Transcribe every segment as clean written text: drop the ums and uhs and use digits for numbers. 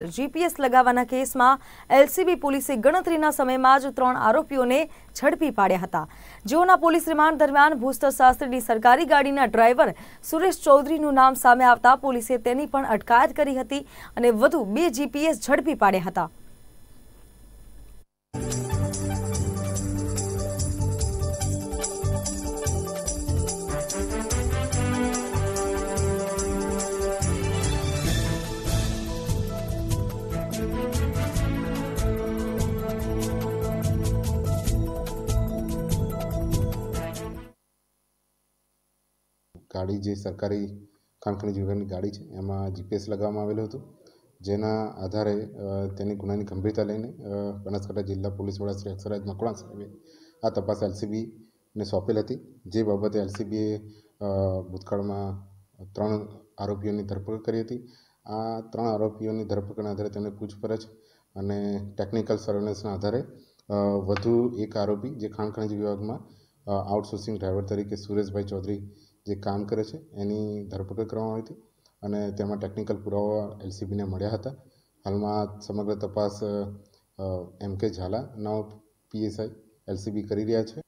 GPS લગાવવાના કેસમાં LCB પોલીસે ગણતરીના સમયમાં જ 3 આરોપીઓને ઝડપી પાડ્યા હતા, જેઓના પોલીસ રિમાન્ડ દરમિયાન ભૂસ્તર શાસ્ત્રીની સરકારી ગાડીના ડ્રાઈવર સુરેશ ચૌધરીનું નામ સામે આવતા પોલીસે તેની પણ અટકાયત કરી હતી અને વધુ 2 જીપીએસ ઝડપી પાડ્યા હતા। गाड़ी जो सरकारी खाण खनिज विभाग की गाड़ी है एम जीपीएस लगाववामां आवेलुं हतुं, जेना आधारे तेनी गुनानी गंभीरता लईने बनासकांठा जिल्ला पोलीस वड़ा श्री अक्षराज मकवाणा साहेबे आ तपास एलसीबी ने सौंपेल हती। जे बाबते एलसीबीए भूतकाळमां 3 आरोपीओनी धरपकड़ करी हती। आ 3 आरोपीओनी धरपकड़ना आधारे तेमने पूछपरछ अने टेक्निकल सर्वेलन्सना आधारे वधु एक आरोपी जे खाण खनिज विभागमां आउटसोर्सिंग ड्राइवर तरीके सुरेशभाई चौधरी जे काम करे छे एनी धरपकड़ करवामां आवी हती अने तेमां टेक्निकल पुरावा एलसीबी ने मळ्या हता। हालमां समग्र तपास एमके झाला नव पीएसआई एलसीबी करी रह्या छे।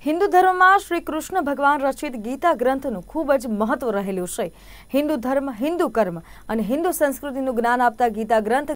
हिंदू धर्म में श्री कृष्ण भगवान रचित गीता ग्रंथनु खूब ज महत्व रहेलुं छे। हिंदू धर्म, हिंदू कर्म और हिंदू संस्कृतिनुं ज्ञान आपता गीता ग्रंथ